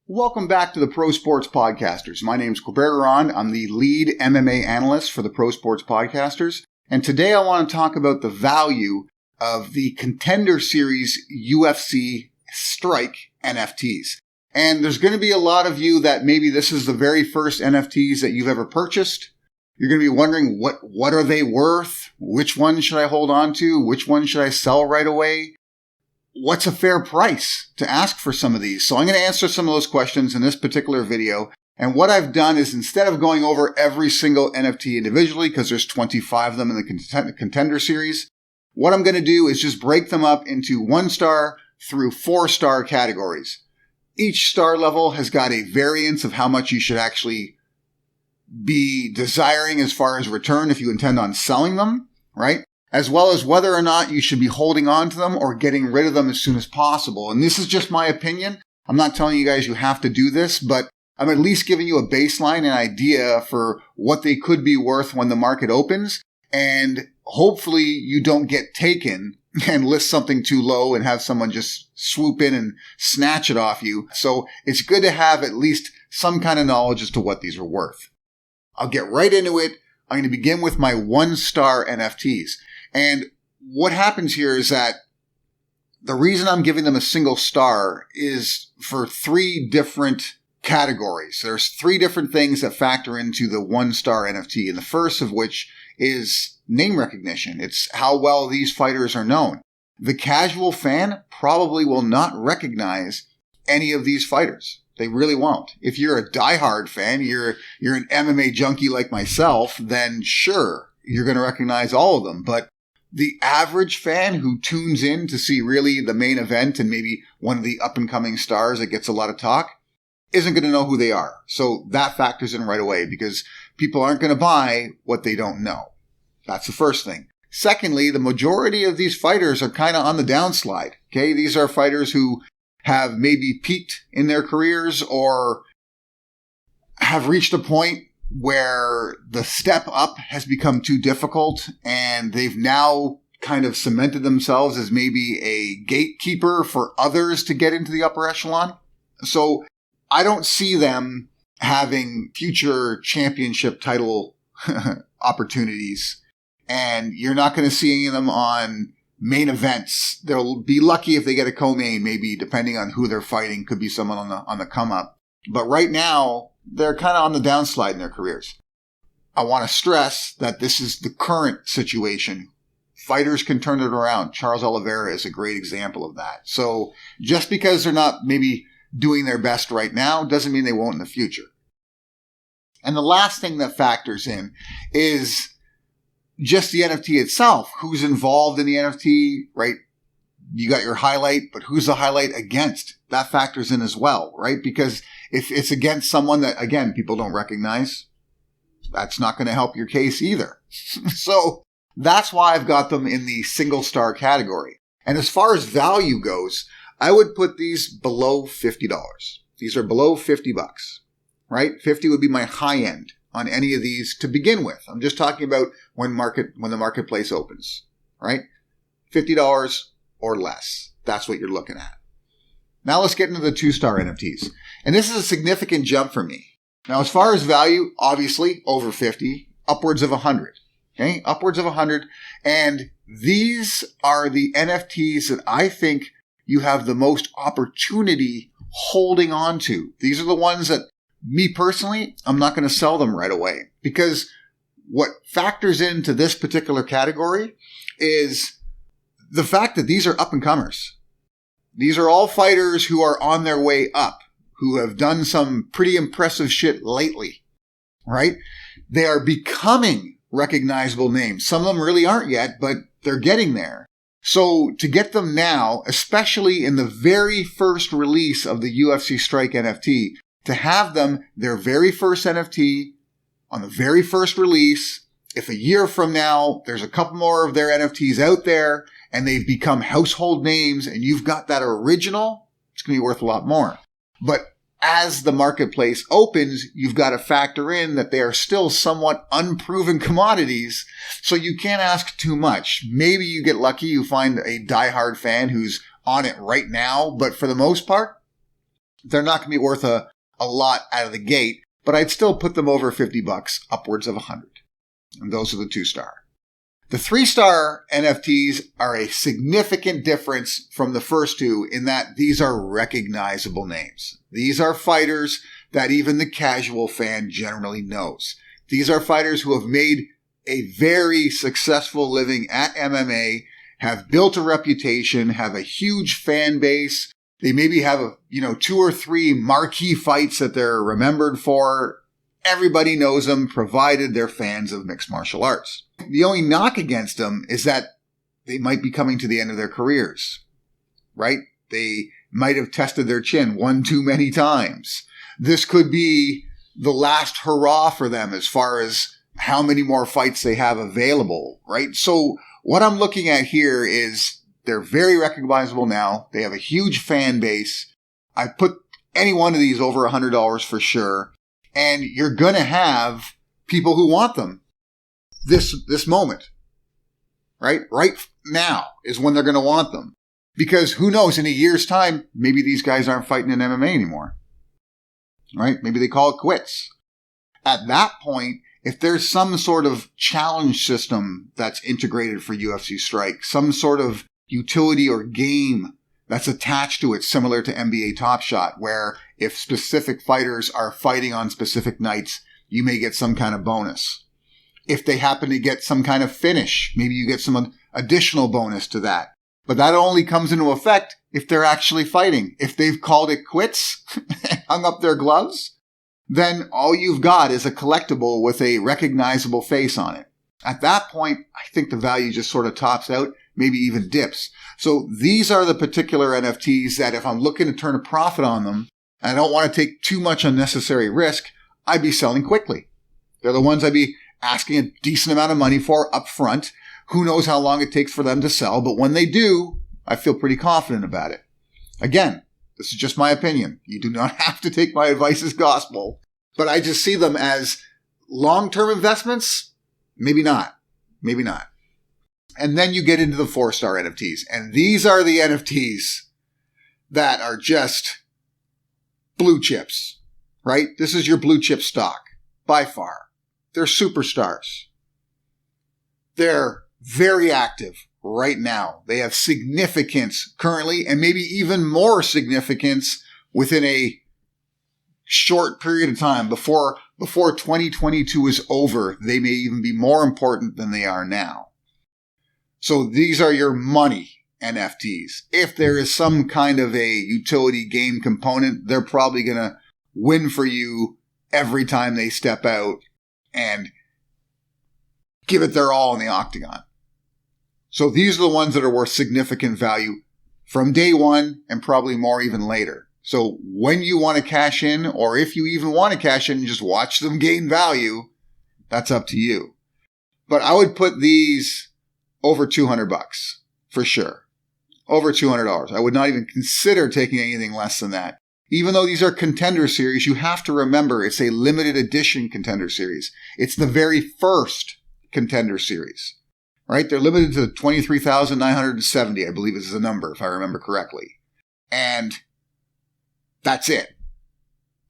Welcome back to the Pro Sports Podcasters. My name is Contender Nft. I'm the lead MMA analyst for the Pro Sports Podcasters. And today I want to talk about the value of the Contender Series UFC Strike NFTs. And there's going to be a lot of you that maybe this is the very first NFTs that you've ever purchased. You're going to be wondering, what are they worth? Which one should I hold on to? Which one should I sell right away? What's a fair price to ask for some of these? So I'm going to answer some of those questions in this particular video. And what I've done is, instead of going over every single NFT individually, because there's 25 of them in the Contender series, what I'm going to do is just break them up into 1-star through 4-star categories. Each star level has got a variance of how much you should actually be desiring as far as return if you intend on selling them, right? As well as whether or not you should be holding on to them or getting rid of them as soon as possible. And this is just my opinion. I'm not telling you guys you have to do this, but I'm at least giving you a baseline and idea for what they could be worth when the market opens. And hopefully you don't get taken and list something too low and have someone just swoop in and snatch it off you. So it's good to have at least some kind of knowledge as to what these are worth. I'll get right into it. I'm going to begin with my 1-star NFTs. And what happens here is that the reason I'm giving them a single star is for 3 different categories. There's 3 different things that factor into the 1-star NFT. And the first of which is name recognition. It's how well these fighters are known. The casual fan probably will not recognize any of these fighters. They really won't. If you're a diehard fan, you're an MMA junkie like myself, then sure, you're going to recognize all of them. But the average fan who tunes in to see really the main event and maybe one of the up-and-coming stars that gets a lot of talk isn't going to know who they are. So that factors in right away because people aren't going to buy what they don't know. That's the first thing. Secondly, the majority of these fighters are kind of on the downslide. Okay, these are fighters who have maybe peaked in their careers or have reached a point where the step up has become too difficult and they've now kind of cemented themselves as maybe a gatekeeper for others to get into the upper echelon. So I don't see them having future championship title opportunities, and you're not going to see any of them on main events. They'll be lucky if they get a co-main, maybe, depending on who they're fighting. Could be someone on the come up. But right now, they're kind of on the downslide in their careers. I want to stress that this is the current situation. Fighters can turn it around. Charles Oliveira is a great example of that. So just because they're not maybe doing their best right now doesn't mean they won't in the future. And the last thing that factors in is just the NFT itself. Who's involved in the NFT, right? You got your highlight, but who's the highlight against? That factors in as well, right? Because if it's against someone that, again, people don't recognize, that's not going to help your case either. So that's why I've got them in the single star category. And as far as value goes, I would put these below $50. These are below $50, right? 50 would be my high end on any of these to begin with. I'm just talking about when the marketplace opens, right? $50 or less. That's what you're looking at. Now let's get into the 2-star NFTs. And this is a significant jump for me. Now, as far as value, obviously over 50, upwards of 100. Okay, upwards of 100. And these are the NFTs that I think you have the most opportunity holding on to. These are the ones that, me personally, I'm not going to sell them right away. Because what factors into this particular category is the fact that these are up-and-comers. These are all fighters who are on their way up, who have done some pretty impressive shit lately, right? They are becoming recognizable names. Some of them really aren't yet, but they're getting there. So to get them now, especially in the very first release of the UFC Strike NFT, to have them, their very first NFT, on the very first release, if a year from now, there's a couple more of their NFTs out there, and they've become household names, and you've got that original, it's going to be worth a lot more. But as the marketplace opens, you've got to factor in that they are still somewhat unproven commodities, so you can't ask too much. Maybe you get lucky, you find a diehard fan who's on it right now, but for the most part, they're not going to be worth a lot out of the gate, but I'd still put them over $50, upwards of 100. And those are the 2-star. The 3-star NFTs are a significant difference from the first two in that these are recognizable names. These are fighters that even the casual fan generally knows. These are fighters who have made a very successful living at MMA, have built a reputation, have a huge fan base. They maybe have 2 or 3 marquee fights that they're remembered for. Everybody knows them, provided they're fans of mixed martial arts. The only knock against them is that they might be coming to the end of their careers, right? They might have tested their chin one too many times. This could be the last hurrah for them as far as how many more fights they have available, right? So what I'm looking at here is they're very recognizable now. They have a huge fan base. I put any one of these over $100 for sure. And you're going to have people who want them this moment, right? Right now is when they're going to want them. Because who knows, in a year's time, maybe these guys aren't fighting in MMA anymore, right? Maybe they call it quits. At that point, if there's some sort of challenge system that's integrated for UFC Strike, some sort of utility or game that's attached to it, similar to NBA Top Shot, where if specific fighters are fighting on specific nights, you may get some kind of bonus. If they happen to get some kind of finish, maybe you get some additional bonus to that. But that only comes into effect if they're actually fighting. If they've called it quits and hung up their gloves, then all you've got is a collectible with a recognizable face on it. At that point, I think the value just sort of tops out, maybe even dips. So these are the particular NFTs that if I'm looking to turn a profit on them, and I don't want to take too much unnecessary risk, I'd be selling quickly. They're the ones I'd be asking a decent amount of money for up front. Who knows how long it takes for them to sell, but when they do, I feel pretty confident about it. Again, this is just my opinion. You do not have to take my advice as gospel, but I just see them as long-term investments. Maybe not. Maybe not. And then you get into the 4-star NFTs. And these are the NFTs that are just blue chips, right? This is your blue chip stock by far. They're superstars. They're very active right now. They have significance currently and maybe even more significance within a short period of time. Before 2022 is over, they may even be more important than they are now. So these are your money NFTs. If there is some kind of a utility game component, they're probably going to win for you every time they step out and give it their all in the octagon. So these are the ones that are worth significant value from day one and probably more even later. So when you want to cash in, or if you even want to cash in and just watch them gain value, that's up to you. But I would put these over $200 for sure. Over $200. I would not even consider taking anything less than that. Even though these are Contender Series, you have to remember it's a limited edition Contender Series. It's the very first Contender Series, right? They're limited to 23,970, I believe is the number, if I remember correctly. And that's it.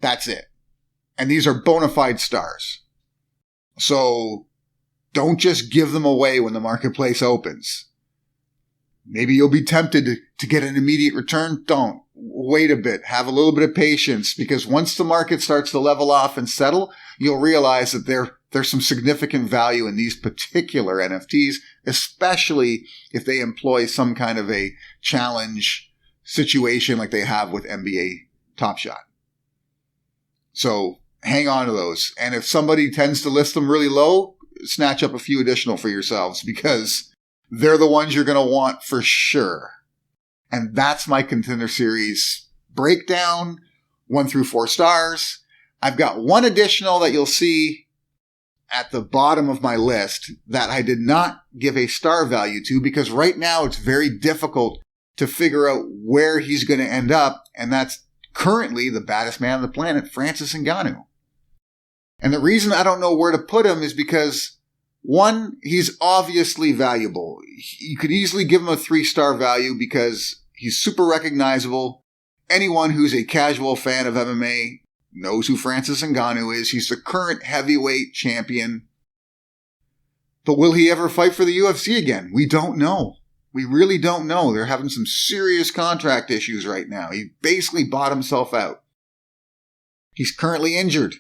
That's it. And these are bona fide stars. So don't just give them away when the marketplace opens. Maybe you'll be tempted to get an immediate return. Don't. Wait a bit. Have a little bit of patience, because once the market starts to level off and settle, you'll realize that there's some significant value in these particular NFTs, especially if they employ some kind of a challenge situation like they have with NBA Top Shot. So hang on to those. And if somebody tends to list them really low, snatch up a few additional for yourselves, because they're the ones you're going to want for sure. And that's my Contender Series breakdown, 1 through 4 stars. I've got one additional that you'll see at the bottom of my list that I did not give a star value to, because right now it's very difficult to figure out where he's going to end up. And that's currently the baddest man on the planet, Francis Ngannou. And the reason I don't know where to put him is because, one, he's obviously valuable. You could easily give him a 3-star value because he's super recognizable. Anyone who's a casual fan of MMA knows who Francis Ngannou is. He's the current heavyweight champion. But will he ever fight for the UFC again? We don't know. We really don't know. They're having some serious contract issues right now. He basically bought himself out. He's currently injured.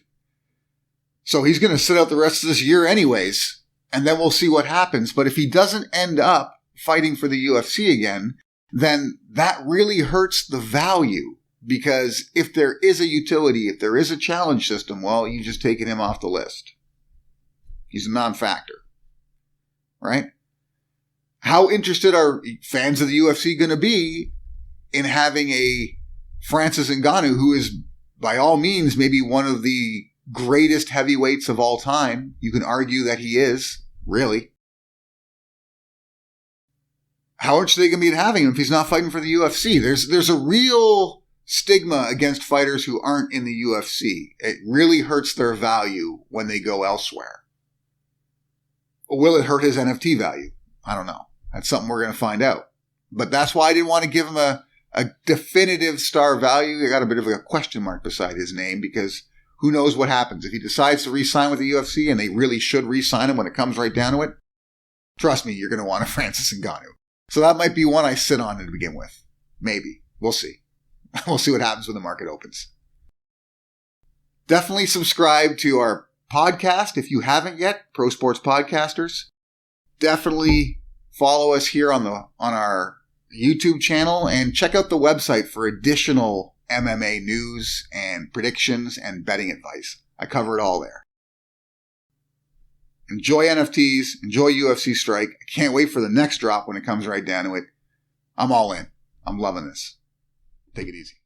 So he's going to sit out the rest of this year anyways, and then we'll see what happens. But if he doesn't end up fighting for the UFC again, then that really hurts the value. Because if there is a utility, if there is a challenge system, well, you've just taken him off the list. He's a non-factor. Right? How interested are fans of the UFC going to be in having a Francis Ngannou, who is by all means maybe one of the greatest heavyweights of all time? You can argue that he is, really. How interested are they going to be in having him if he's not fighting for the UFC? There's a real stigma against fighters who aren't in the UFC. It really hurts their value when they go elsewhere. Will it hurt his NFT value? I don't know. That's something we're going to find out. But that's why I didn't want to give him a definitive star value. I got a bit of a question mark beside his name because who knows what happens. If he decides to re-sign with the UFC, and they really should re-sign him when it comes right down to it, trust me, you're going to want a Francis Ngannou. So that might be one I sit on to begin with. Maybe. We'll see. We'll see what happens when the market opens. Definitely subscribe to our podcast if you haven't yet, Pro Sports Podcasters. Definitely follow us here on our YouTube channel and check out the website for additional MMA news and predictions and betting advice. I cover it all there. Enjoy NFTs. Enjoy UFC Strike. I can't wait for the next drop when it comes right down to it. I'm all in. I'm loving this. Take it easy.